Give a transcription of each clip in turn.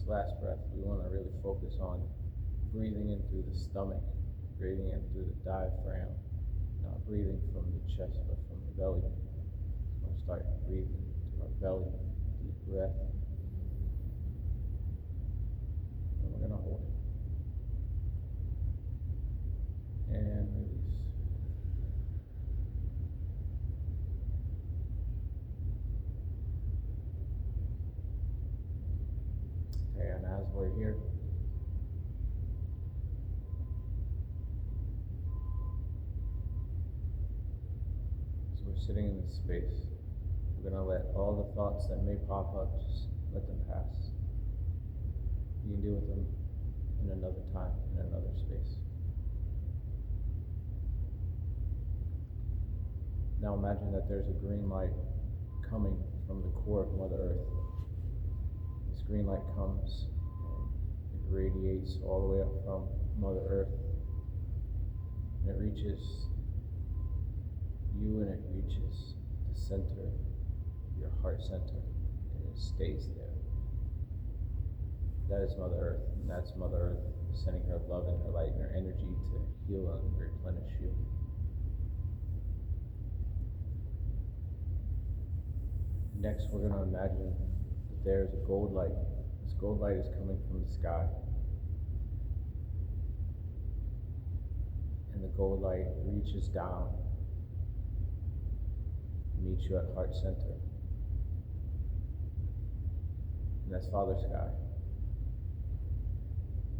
last breath, we want to really focus on breathing in through the stomach, breathing in through the diaphragm, not breathing from the chest but from the belly. So we'll start breathing to our belly, deep breath, and we're going to hold it. And release. Okay, and as we're here, we're sitting in this space, we're going to let all the thoughts that may pop up, just let them pass. You can deal with them in another time, in another space. Now imagine that there's a green light coming from the core of Mother Earth. This green light comes and it radiates all the way up from Mother Earth, and it reaches you, and it reaches the center, your heart center, and it stays there. That is Mother Earth, and that's Mother Earth sending her love and her light and her energy to heal and replenish you. Next, we're going to imagine that there's a gold light. This gold light is coming from the sky. And the gold light reaches down, meet you at heart center. And that's Father Sky.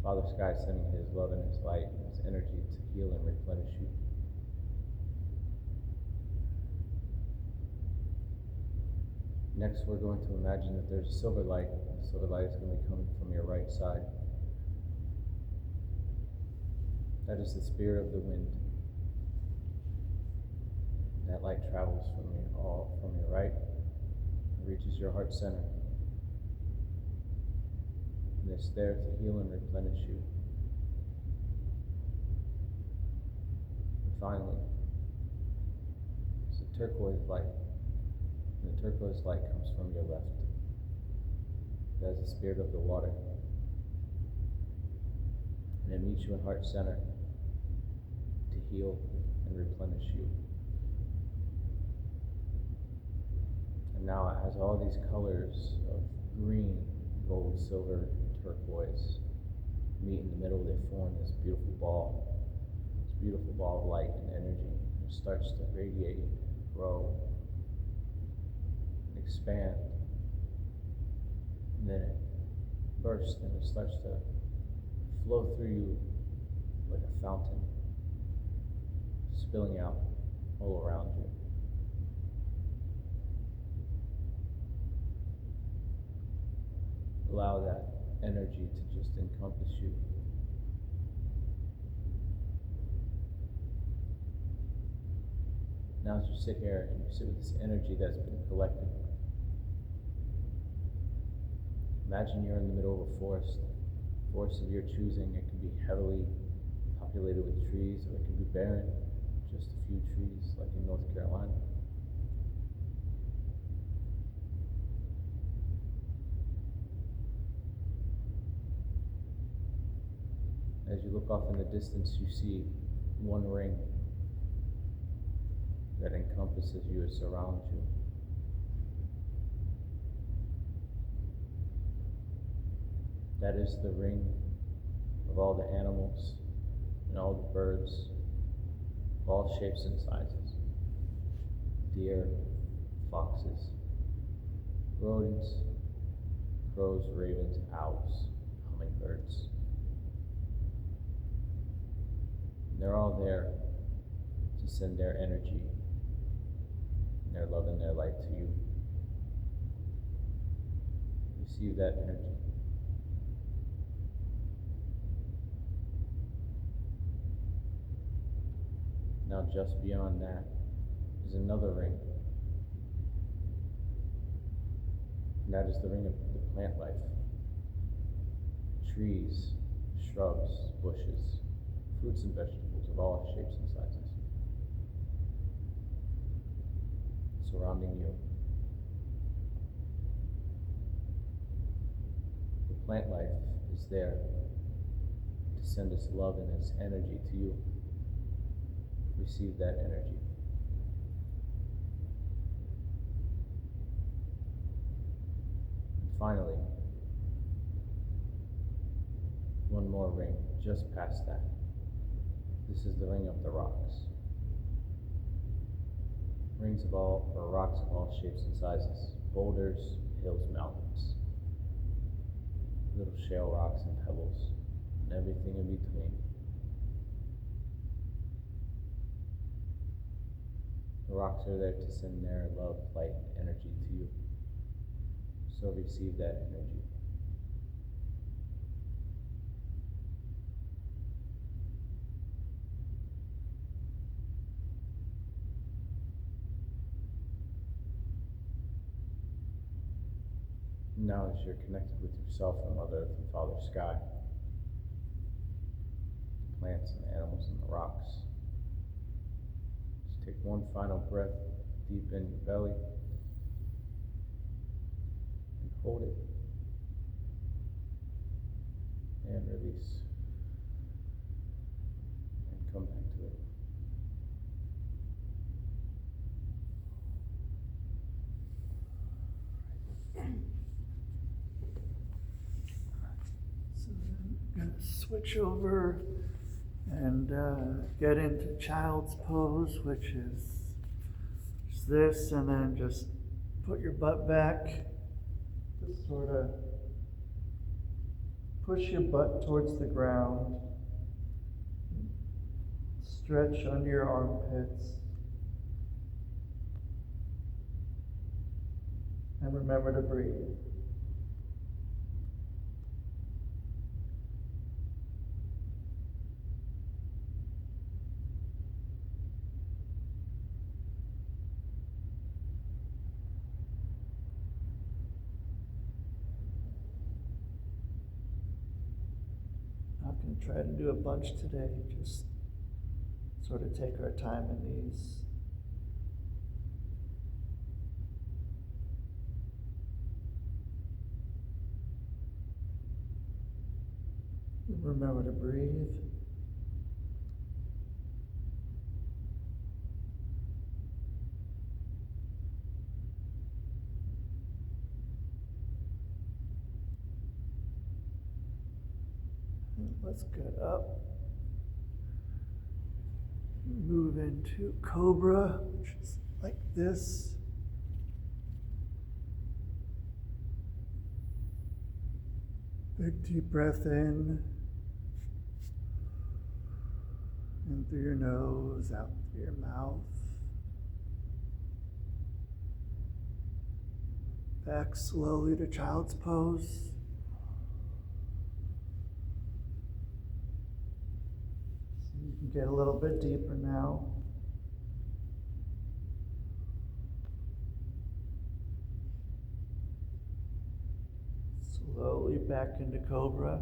Father Sky sending his love and his light and his energy to heal and replenish you. Next, we're going to imagine that there's a silver light. The silver light is going to be coming from your right side. That is the spirit of the wind. That light travels from your right and reaches your heart center. And it's there to heal and replenish you. And finally, it's a turquoise light. And the turquoise light comes from your left. That is the spirit of the water. And it meets you in heart center to heal and replenish you. And now it has all these colors of green, gold, silver, and turquoise meet in the middle. They form this beautiful ball of light and energy. It starts to radiate, grow, and expand. And then it bursts and it starts to flow through you like a fountain, spilling out all around you. Allow that energy to just encompass you. Now as you sit here and you sit with this energy that's been collected, imagine you're in the middle of a forest of your choosing. It can be heavily populated with trees, or it can be barren, just a few trees like in North Carolina. As you look off in the distance, you see one ring that encompasses you and surrounds you. That is the ring of all the animals and all the birds, of all shapes and sizes. Deer, foxes, rodents, crows, ravens, owls, hummingbirds. And they're all there to send their energy and their love and their light to you. Receive that energy. Now just beyond that is another ring. And that is the ring of the plant life. Trees, shrubs, bushes, fruits and vegetables of all shapes and sizes surrounding you. The plant life is there to send its love and its energy to you. Receive that energy. And finally, one more ring just past that. This is the ring of the rocks. Rings of all, or rocks of all shapes and sizes. Boulders, hills, mountains. Little shale rocks and pebbles, and everything in between. The rocks are there to send their love, light, and energy to you. So receive that energy. Now as you're connected with yourself and Mother Earth and Father Sky, the plants and the animals and the rocks, just take one final breath deep in your belly and hold it and release and come back to it. Going to switch over and get into child's pose, which is this, and then just put your butt back. Just sort of push your butt towards the ground. Stretch under your armpits. And remember to breathe. Not going to try to do a bunch today, just sort of take our time in these. Remember to breathe. And let's get up. Move into Cobra, which is like this. Big deep breath in through your nose, out through your mouth. Back slowly to child's pose. So you can get a little bit deeper now. Slowly back into Cobra.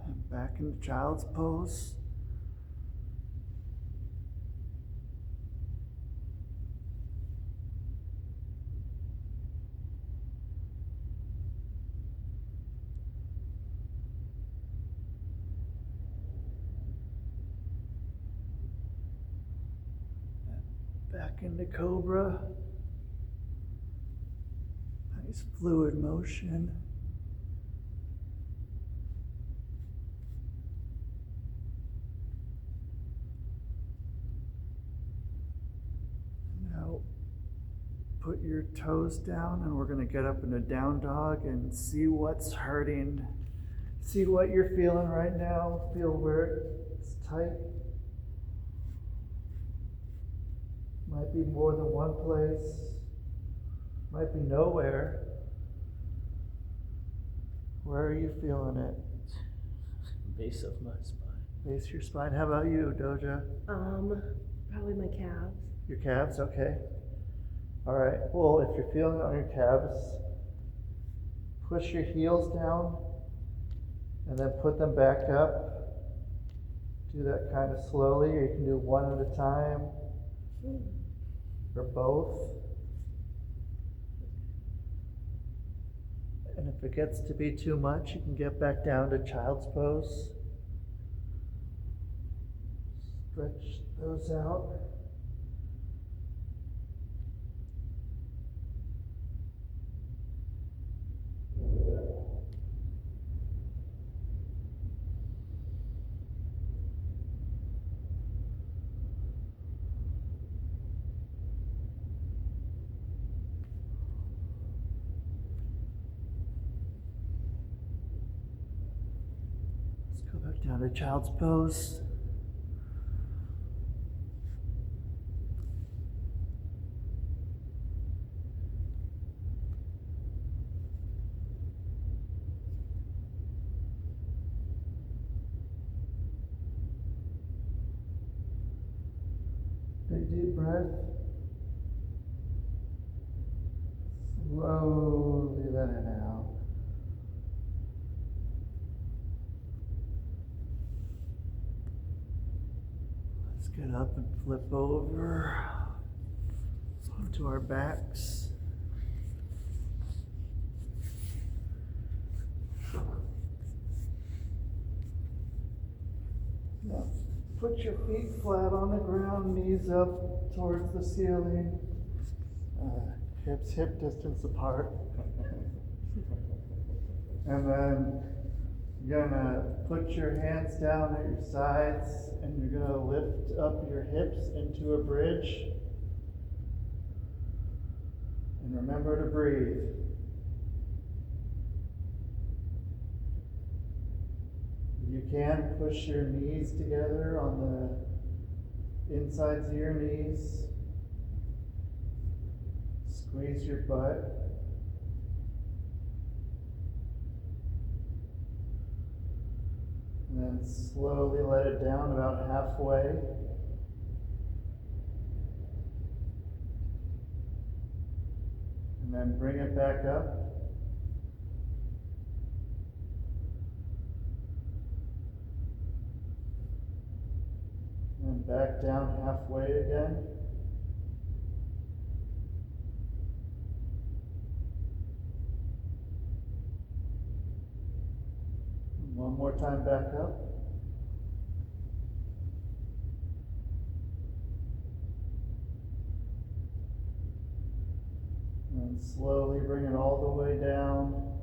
And back into child's pose. Back into Cobra. Nice fluid motion. Now put your toes down, and we're going to get up into down dog and see what's hurting. See what you're feeling right now. Feel where it's tight. Might be more than one place, might be nowhere. Where are you feeling it? Base of my spine. Base of your spine. How about you, Doja? Probably my calves. Your calves? Okay. All right. Well, if you're feeling it on your calves, push your heels down and then put them back up. Do that kind of slowly, or you can do one at a time, or both. And if it gets to be too much, you can get back down to child's pose. Stretch those out. Let's go back down to child's pose. Big deep breath. Slowly let it out. Let's get up and flip over onto our backs. Now, put your feet flat on the ground, knees up towards the ceiling, hips hip distance apart. And then you're gonna put your hands down at your sides and you're gonna lift up your hips into a bridge. And remember to breathe. You can push your knees together on the insides of your knees. Squeeze your butt. And then slowly let it down about halfway. And then bring it back up. And back down halfway again. One more time back up. And slowly bring it all the way down.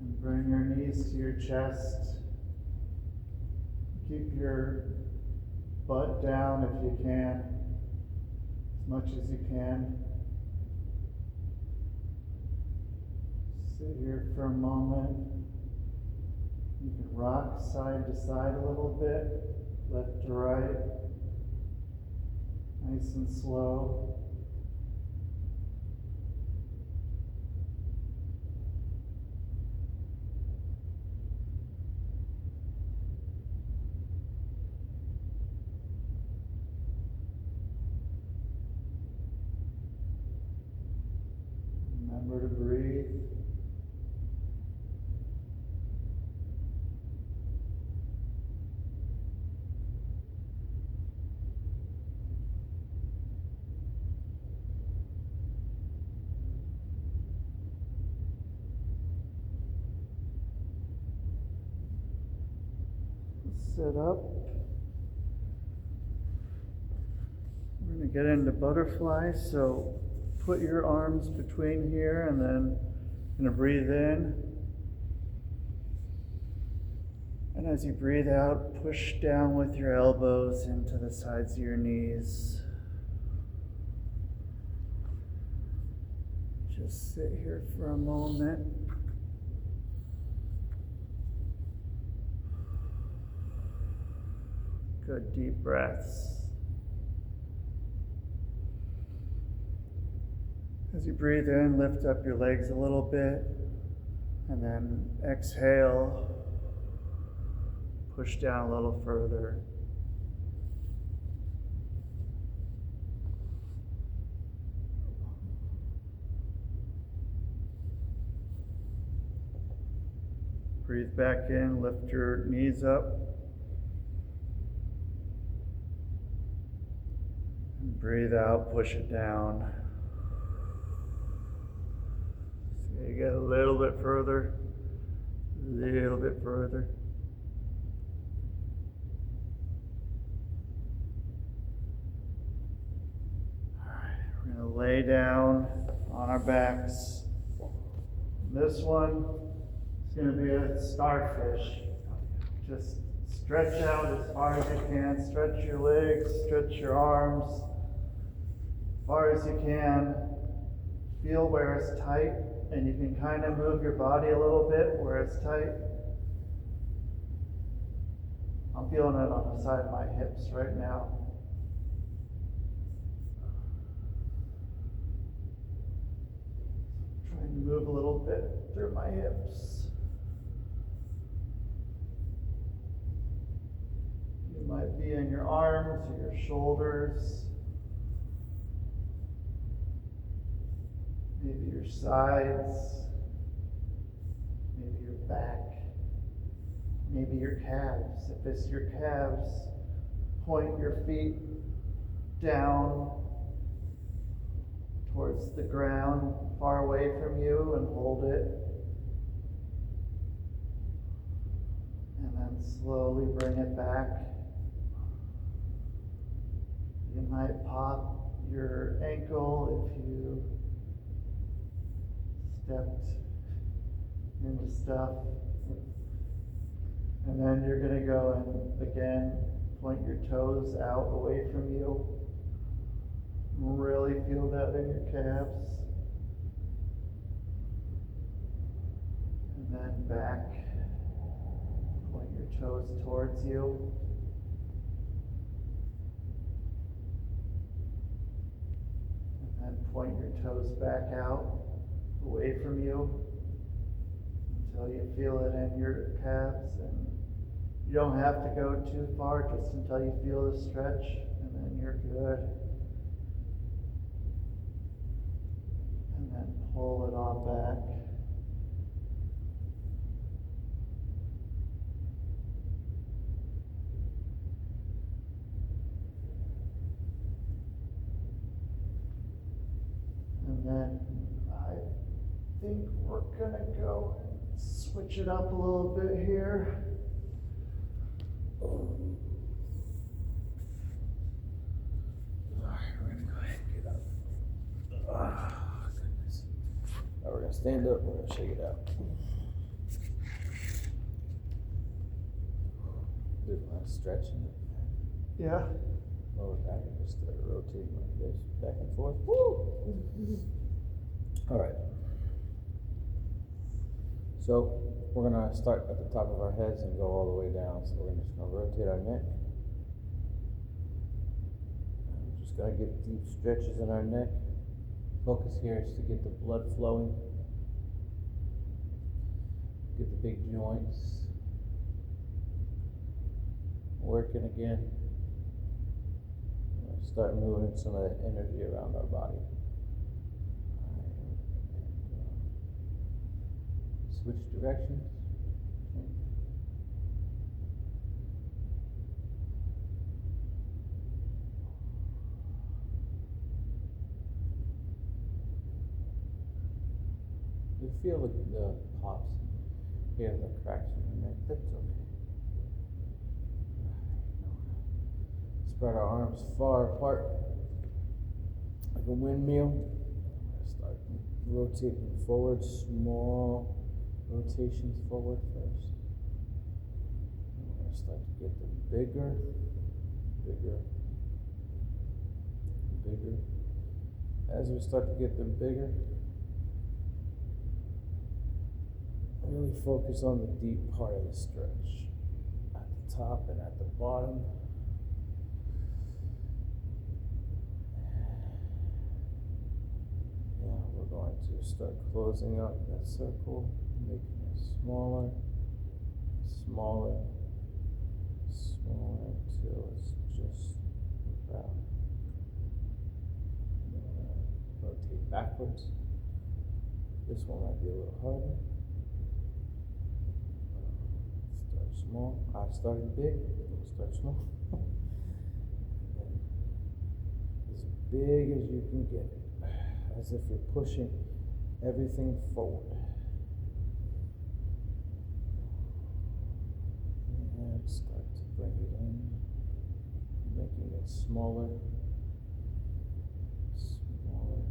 And bring your knees to your chest. Keep your butt down if you can, as much as you can. Sit here for a moment. You can rock side to side a little bit, left to right, nice and slow. Remember to breathe. Sit up. We're going to get into butterfly, so put your arms between here and then you're going to breathe in. And as you breathe out, push down with your elbows into the sides of your knees. Just sit here for a moment. Good deep breaths. As you breathe in, lift up your legs a little bit, and then exhale, push down a little further. Breathe back in, lift your knees up. And breathe out, push it down. So you get a little bit further, a little bit further. All right, we're going to lay down on our backs. This one is going to be a starfish. Just stretch out as far as you can. Stretch your legs, stretch your arms as far as you can. Feel where it's tight, and you can kind of move your body a little bit where it's tight. I'm feeling it on the side of my hips right now. Trying to move a little bit through my hips. You might be in your arms or your shoulders, maybe your sides, maybe your back, maybe your calves. If it's your calves, point your feet down towards the ground, far away from you, and hold it. And then slowly bring it back. You might pop your ankle if you stepped into stuff. And then you're going to go and again point your toes out away from you. Really feel that in your calves. And then back. Point your toes towards you. And then point your toes back out, away from you, until you feel it in your calves. And you don't have to go too far, just until you feel the stretch, and then you're good. And then pull it all back. And then I think we're gonna go and switch it up a little bit here. Alright, we're gonna go ahead and get up. Ah, goodness. Now we're gonna stand up, we're gonna shake it out. Do a lot of stretching. Yeah. Lower back and just start rotating like this, back and forth. Woo! Alright. So we're gonna start at the top of our heads and go all the way down. So we're just gonna rotate our neck. And we're just gonna get deep stretches in our neck. Focus here is to get the blood flowing. Get the big joints working again. Start moving some of that energy around our body. Switch directions. You feel the pops, hear the cracks in your neck. That's okay. Spread our arms far apart, like a windmill. Start rotating forward, small rotations forward first. And we're going to start to get them bigger, bigger, bigger. As we start to get them bigger, really focus on the deep part of the stretch, at the top and at the bottom. We're going to start closing up that circle, making it smaller, smaller, smaller until it's just about. Rotate backwards. This one might be a little harder. small. I started big, we'll start small. As big as you can get it, as if you're pushing everything forward. And start to bring it in, making it smaller, smaller,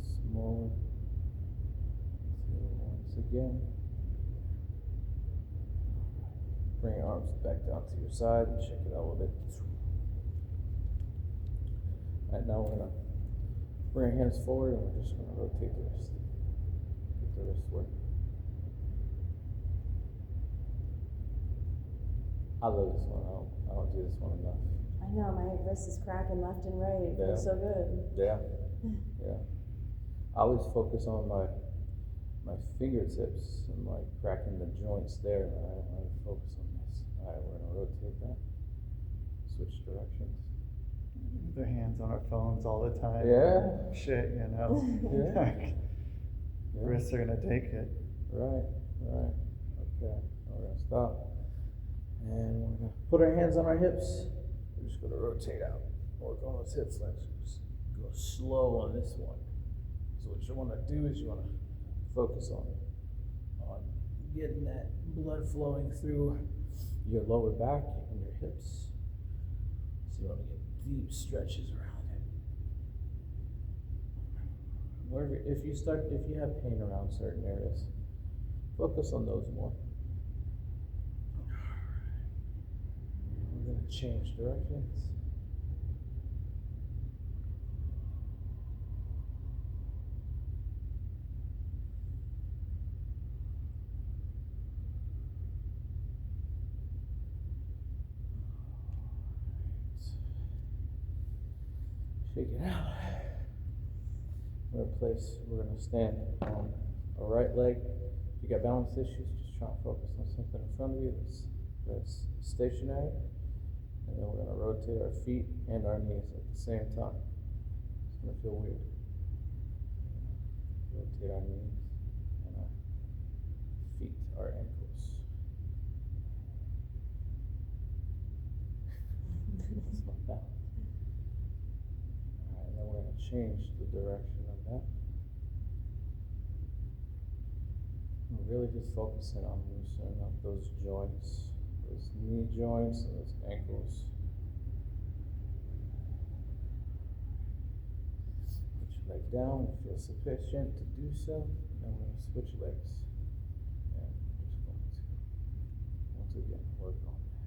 smaller. So once again, bring your arms back down to your side and check it out a little bit. Alright, now we're gonna bring our hands forward and we're just gonna rotate the wrist. Get the wrist work. I love this one. I don't do this one enough. I know, my wrist is cracking left and right. It feels so good. Yeah. Yeah. I always focus on my fingertips and like cracking the joints there. I focus on this. Alright, we're gonna rotate that. Switch directions. Their hands on our phones all the time. Yeah. Shit, you know. Yeah. Yeah. Wrists are gonna take it. Right. Okay. We're gonna stop. And we're gonna put our hands on our hips. We're just gonna rotate out. Work on those hip flexors. Go slow on this one. So what you wanna do is you wanna focus on getting that blood flowing through your lower back and your hips. So you wanna get deep stretches around it. Wherever, if you have pain around certain areas, focus on those more. We're going to change directions. Shake it out. We're going to stand on our right leg. If you got balance issues, just try and focus on something in front of you that's stationary. And then we're going to rotate our feet and our knees at the same time. It's going to feel weird. Rotate our knees and our feet, our ankles. That's not bad. Alright, and then we're going to change the direction of that. We're really just focusing on loosening up those joints. Those knee joints and those ankles. Put your leg down if you feel sufficient to do so. Then we're going to switch legs. And we're just going to, once again, work on that.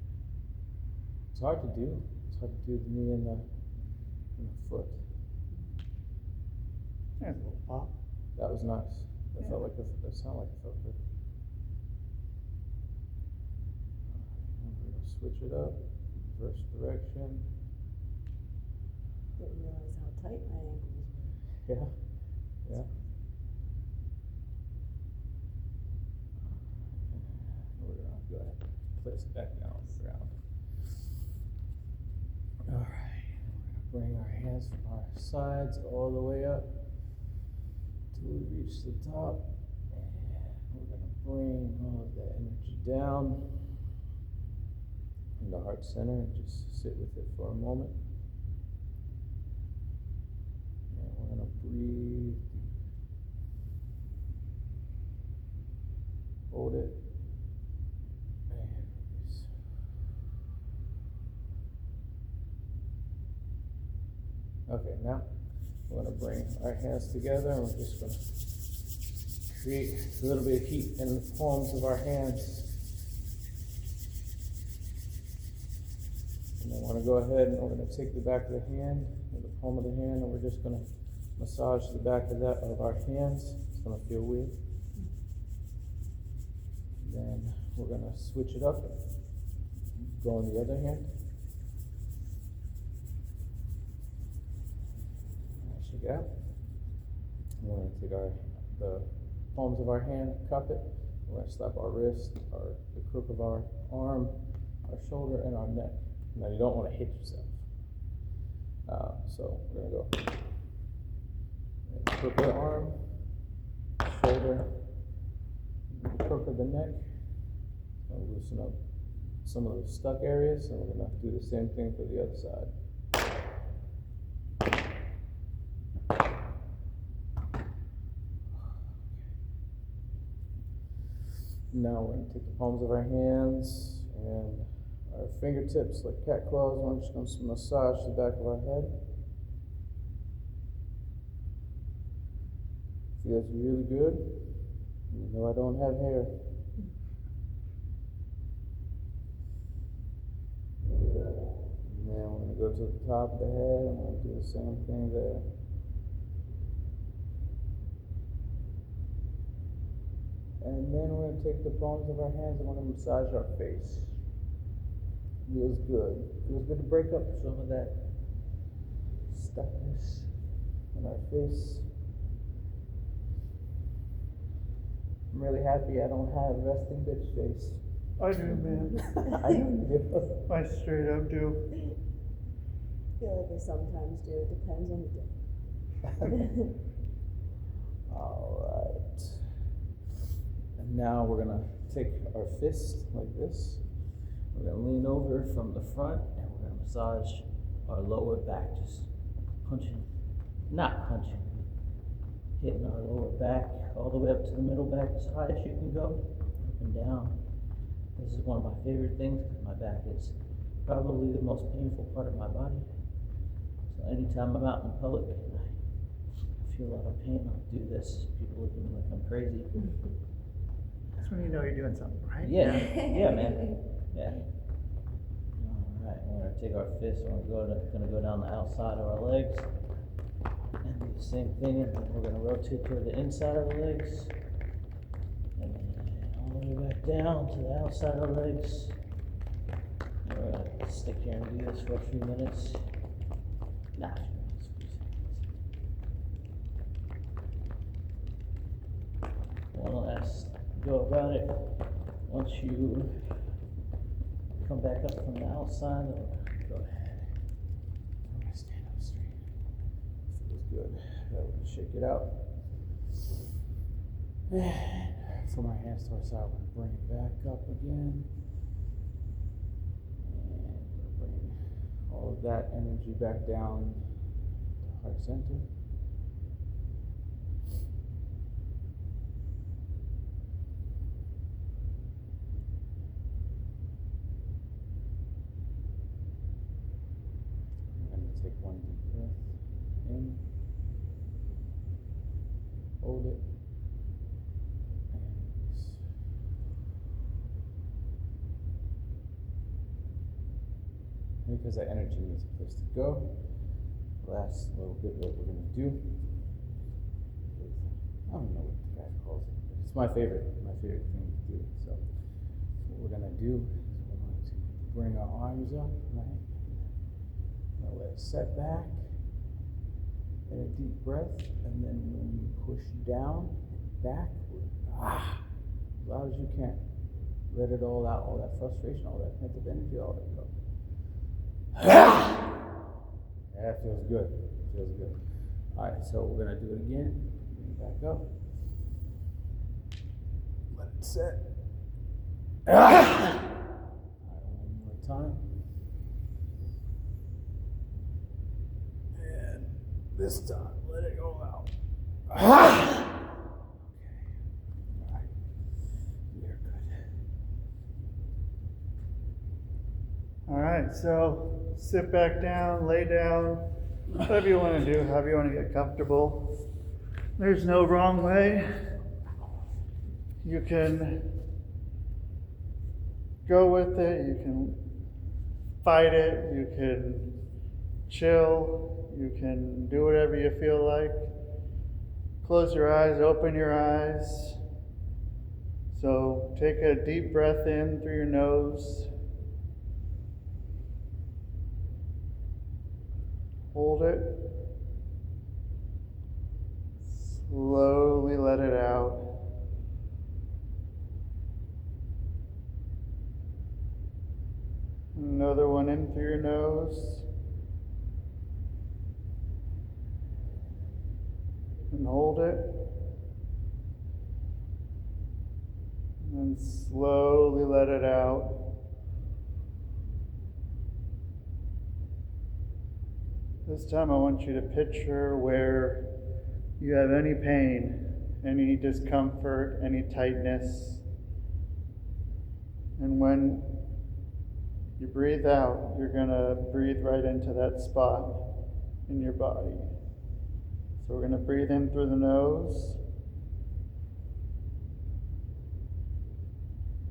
It's hard to do. It's hard to do the knee and the foot. There's a little pop. That was nice. That felt like it sounded like it felt good. Switch it up, reverse direction. Didn't realize how tight my ankles were. Yeah. We're gonna go ahead and place it back down on the ground. Alright, we're gonna bring our hands from our sides all the way up till we reach the top. And we're gonna bring all of that energy down in the heart center and just sit with it for a moment. And we're going to breathe. Hold it. And release. Okay, now we're going to bring our hands together and we're just going to create a little bit of heat in the palms of our hands. And I want to go ahead and we're going to take the back of the hand, or the palm of the hand, and we're just going to massage the back of our hands. It's going to feel weird. Then we're going to switch it up, go on the other hand. Shake it out. We're going to take the palms of our hand, cup it. We're going to slap our wrist, the crook of our arm, our shoulder, and our neck. Now you don't want to hit yourself. So we're going to go crook of the arm, shoulder, crook of the neck, Gonna loosen up some of the stuck areas, and we're gonna do the same thing for the other side. Now we're gonna take the palms of our hands and our fingertips like cat claws, and we're just gonna massage the back of our head. Feels really good, even though I don't have hair. And then we're gonna go to the top of the head, and we're gonna do the same thing there. And then we're going to take the palms of our hands and we're going to massage our face. Feels good. Feels good to break up some of that stuckness in our face. I'm really happy I don't have resting bitch face. I do, man. I do. I straight up do. I feel like I sometimes do, it depends on the day. All right. And now we're gonna take our fist like this. We're gonna lean over from the front and we're gonna massage our lower back, just punching, not punching, hitting our lower back all the way up to the middle back as high as you can go, up and down. This is one of my favorite things because my back is probably the most painful part of my body. So anytime I'm out in public, I feel a lot of pain, I'll do this. People look at me like I'm crazy. That's when you know you're doing something right. Yeah, yeah, man. Yeah. All right, we're gonna take our fist and we're gonna go down the outside of our legs and do the same thing. And then we're gonna rotate toward the inside of the legs and then all the way back down to the outside of the legs. And we're gonna stick here and do this for a few minutes. Nah. One last go about it. Once you come back up from the outside, go ahead. I'm gonna stand up straight. Feels good. We're gonna shake it out. From our hands to our side, we're gonna bring it back up again. And we're gonna bring all of that energy back down to heart center. Take one deep breath in, hold it, and release. Because that energy needs a place to go, last little bit what we're going to do is, I don't know what the guy calls it, but it's my favorite thing to do. So what we're going to do is we're going to bring our arms up, right? Now let it set back, and a deep breath, and then when you push down, backward, as loud as you can. Let it all out, all that frustration, all that pent-up energy, all that go. That feels good, feels good. All right, so we're gonna do it again. Bring it back up. Let it set. All right, one more time. This time, let it go out. Okay. All right. We are good. All right, so sit back down, lay down, whatever you want to do, however you want to get comfortable. There's no wrong way. You can go with it, you can fight it, you can chill. You can do whatever you feel like. Close your eyes, open your eyes. So take a deep breath in through your nose. Hold it. Slowly let it out. Another one in through your nose. And hold it. And And slowly let it out. This time I want you to picture where you have any pain, any discomfort, any tightness. And when you breathe out, you're going to breathe right into that spot in your body. So we're going to breathe in through the nose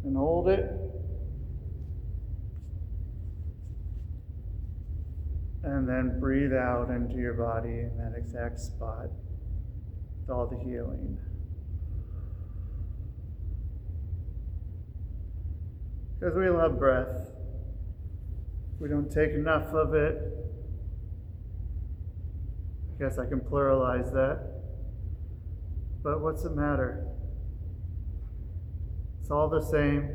and hold it. And then breathe out into your body in that exact spot with all the healing. Because we love breath. We don't take enough of it. I guess I can pluralize that. But what's the matter? It's all the same.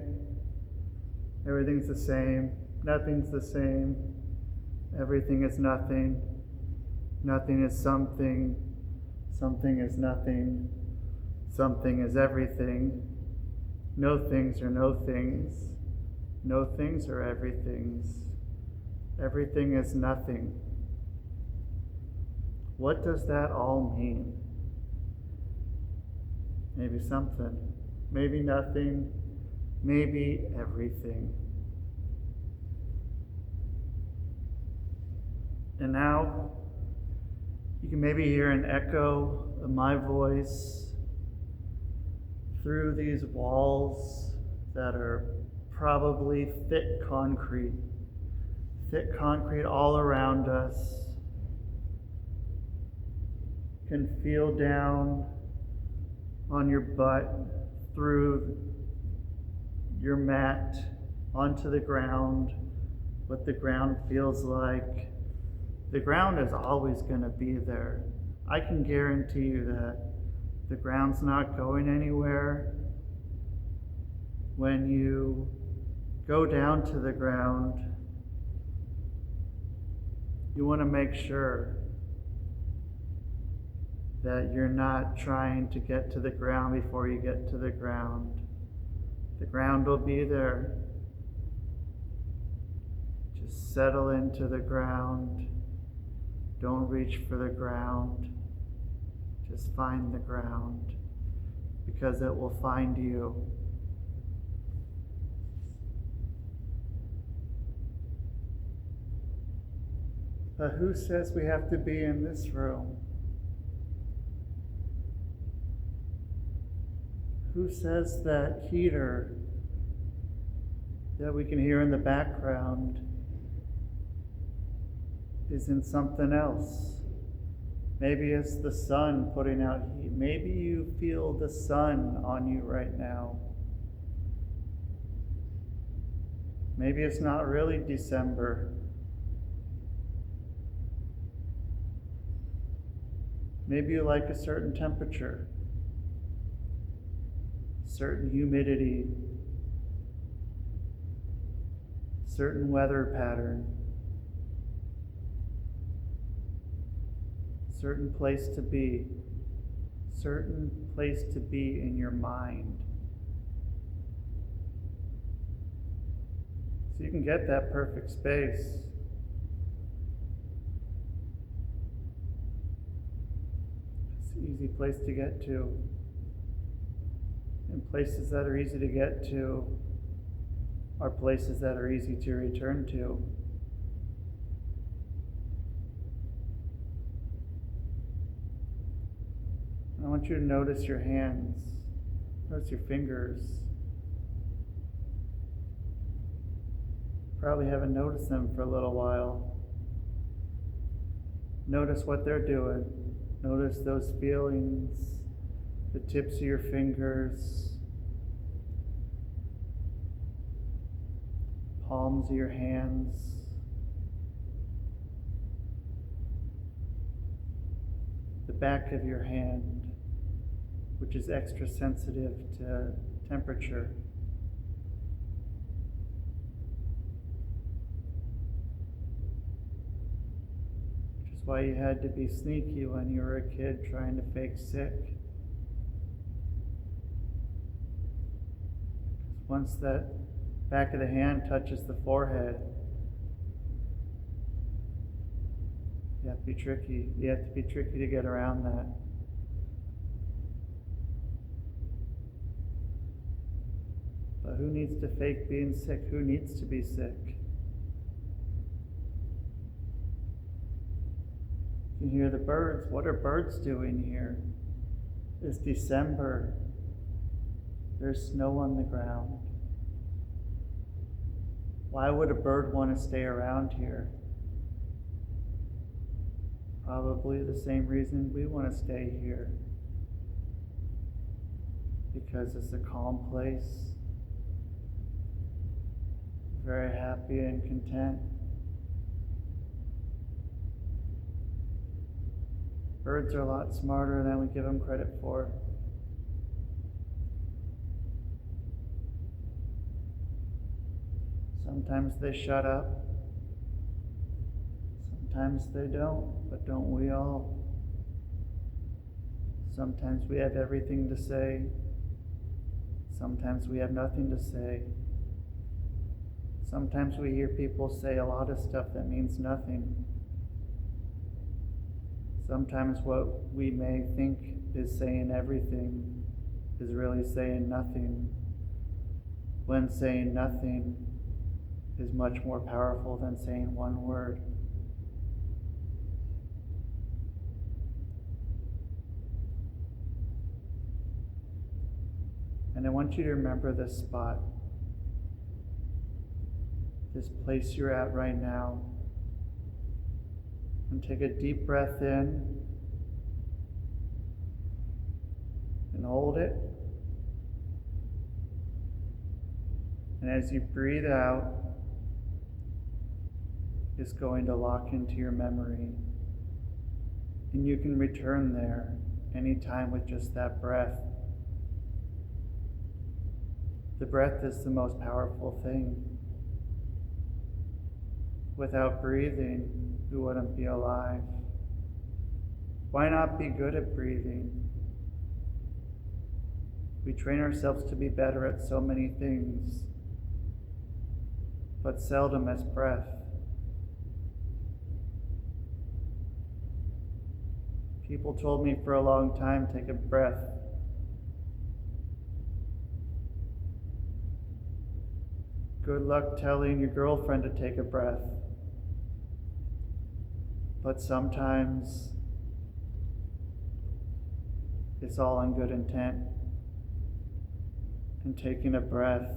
Everything's the same. Nothing's the same. Everything is nothing. Nothing is something. Something is nothing. Something is everything. No things are no things. No things are everythings. Everything is nothing. What does that all mean? Maybe something. Maybe nothing. Maybe everything. And now, you can maybe hear an echo of my voice through these walls that are probably thick concrete all around us. You can feel down on your butt through your mat onto the ground, what the ground feels like. The ground is always going to be there. I can guarantee you that the ground's not going anywhere. When you go down to the ground, you want to make sure that you're not trying to get to the ground before you get to the ground. The ground will be there. Just settle into the ground. Don't reach for the ground. Just find the ground, because it will find you. But who says we have to be in this room? Who says that heater that we can hear in the background is in something else? Maybe it's the sun putting out heat. Maybe you feel the sun on you right now. Maybe it's not really December. Maybe you like a certain temperature, certain humidity, certain weather pattern, certain place to be in your mind. So you can get that perfect space. It's an easy place to get to. And places that are easy to get to are places that are easy to return to. I want you to notice your hands, notice your fingers. Probably haven't noticed them for a little while. Notice what they're doing. Notice those feelings, the tips of your fingers, palms of your hands, the back of your hand, which is extra sensitive to temperature. Which is why you had to be sneaky when you were a kid trying to fake sick. once that back of the hand touches the forehead, you have to be tricky. You have to be tricky to get around that. But who needs to fake being sick? Who needs to be sick? You can hear the birds. What are birds doing here? It's December. There's snow on the ground. Why would a bird want to stay around here? Probably the same reason we want to stay here. Because it's a calm place. Very happy and content. Birds are a lot smarter than we give them credit for. Sometimes they shut up. Sometimes they don't, but don't we all? Sometimes we have everything to say. Sometimes we have nothing to say. Sometimes we hear people say a lot of stuff that means nothing. Sometimes what we may think is saying everything is really saying nothing, when saying nothing is much more powerful than saying one word. And I want you to remember this spot, this place you're at right now. And take a deep breath in and hold it. And as you breathe out, it's going to lock into your memory. And you can return there anytime with just that breath. The breath is the most powerful thing. Without breathing, we wouldn't be alive. Why not be good at breathing? We train ourselves to be better at so many things, but seldom as breath. People told me for a long time, take a breath. Good luck telling your girlfriend to take a breath. But sometimes it's all in good intent. And taking a breath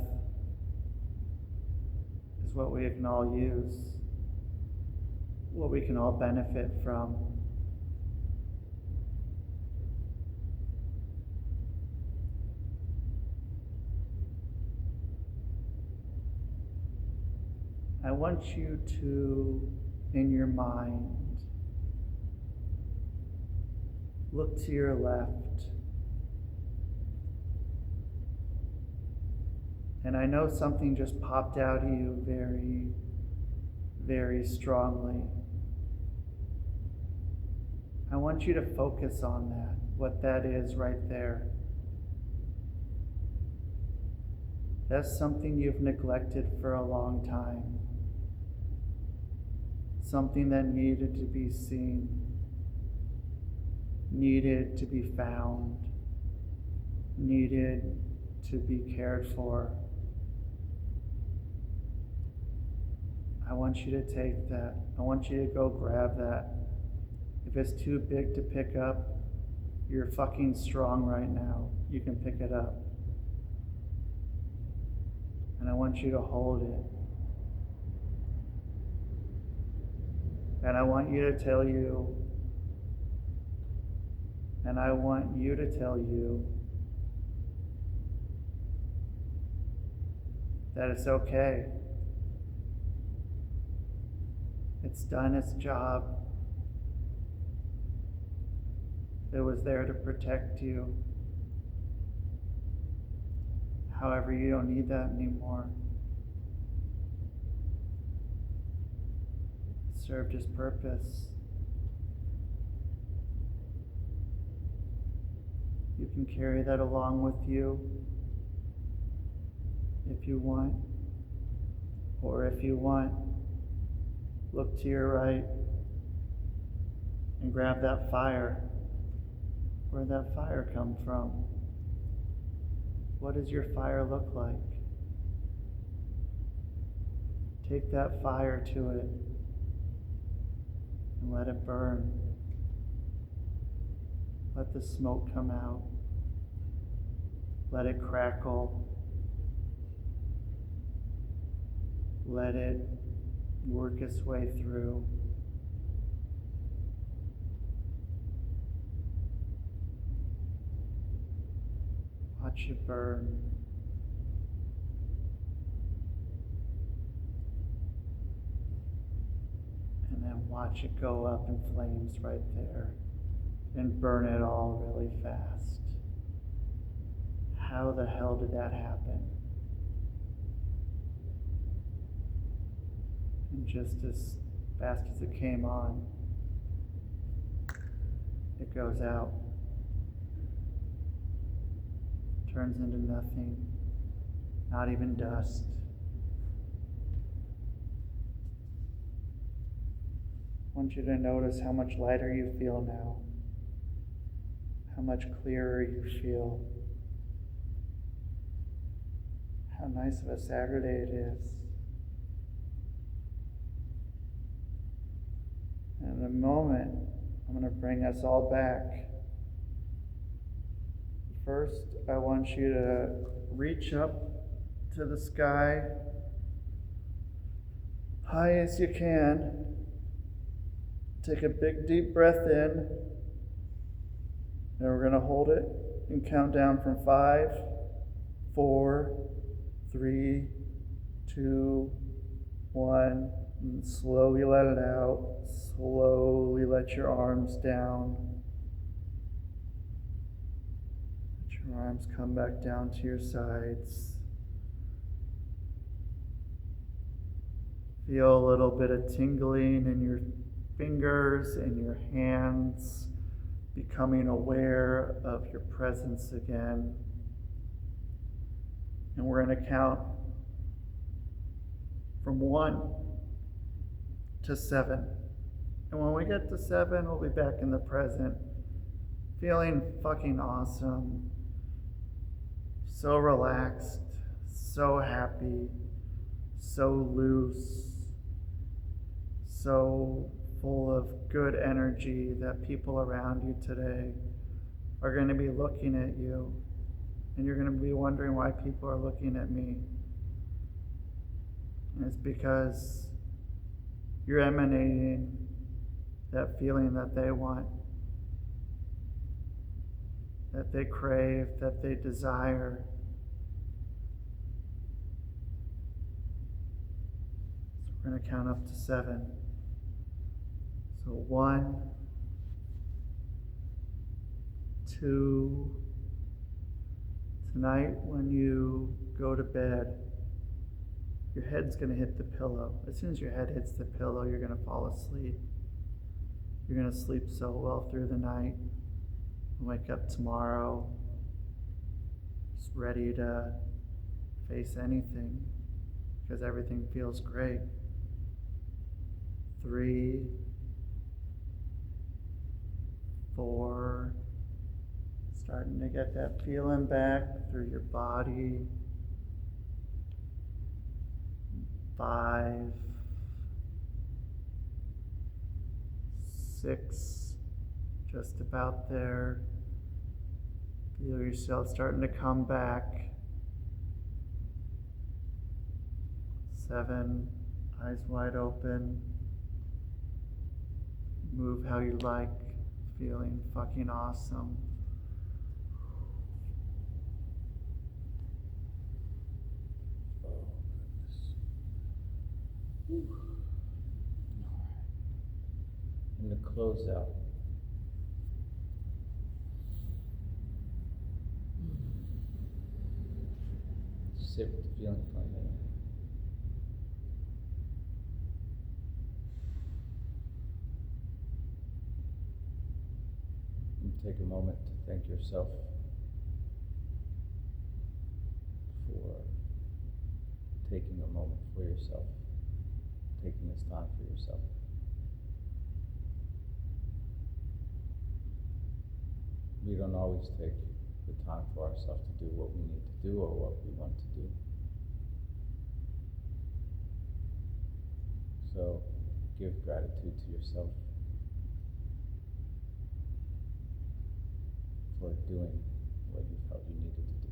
is what we can all use, what we can all benefit from. I want you to, in your mind, look to your left. And I know something just popped out at you very, very strongly. I want you to focus on that, what that is right there. That's something you've neglected for a long time. Something that needed to be seen, needed to be found, needed to be cared for. I want you to take that. I want you to go grab that. If it's too big to pick up, you're fucking strong right now. You can pick it up. And I want you to hold it. And I want you to tell you, and I want you to tell you that it's okay. It's done its job. It was there to protect you. However, you don't need that anymore. It served its purpose. You can carry that along with you if you want. Or if you want, look to your right and grab that fire. Where'd that fire come from? What does your fire look like? Take that fire to it and let it burn. Let the smoke come out. Let it crackle. Let it work its way through. Watch it burn. And then watch it go up in flames right there and burn it all really fast. How the hell did that happen? And just as fast as it came on, it goes out. Turns into nothing, not even dust. I want you to notice how much lighter you feel now, how much clearer you feel, how nice of a Saturday it is. And in a moment, I'm going to bring us all back. First, I want you to reach up to the sky, high as you can. Take a big deep breath in. Then we're going to hold it and count down from 5, 4, 3, 2, 1. And slowly let it out. Slowly let your arms down. Let your arms come back down to your sides. Feel a little bit of tingling in your fingers and your hands, becoming aware of your presence again. And we're going to count from 1 to 7. And when we get to 7, we'll be back in the present, feeling fucking awesome, so relaxed, so happy, so loose, so full of good energy that people around you today are going to be looking at you, and you're going to be wondering why people are looking at me. And it's because you're emanating that feeling that they want, that they crave, that they desire. So we're going to count up to 7. So 1, 2, tonight when you go to bed, your head's going to hit the pillow. As soon as your head hits the pillow, you're going to fall asleep. You're going to sleep so well through the night. Wake up tomorrow, just ready to face anything, because everything feels great. 3, 4, starting to get that feeling back through your body. 5, 6, just about there. Feel yourself starting to come back. 7, eyes wide open. Move how you like, feeling fucking awesome. And to close out, sit with the feeling for a minute. And take a moment to thank yourself for taking a moment for yourself, taking this time for yourself. We don't always take the time for ourselves to do what we need to do or what we want to do. So give gratitude to yourself for doing what you felt you needed to do.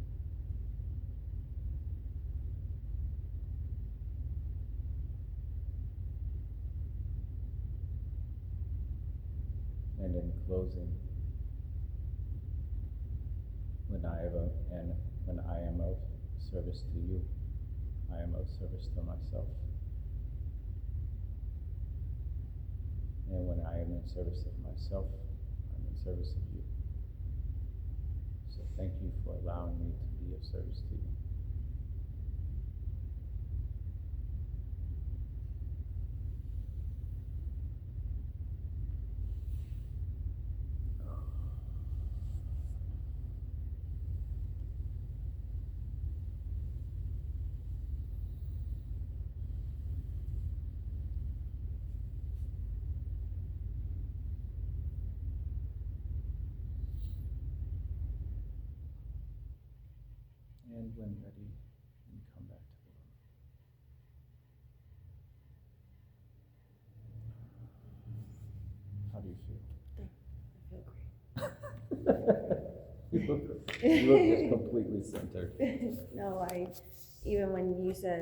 And in closing, when I am of service to you, I am of service to myself. And when I am in service of myself, I'm in service of you. So thank you for allowing me to be of service to you. And when ready, you can come back to the room. How do you feel? I feel great. You look just completely centered. No, even when you said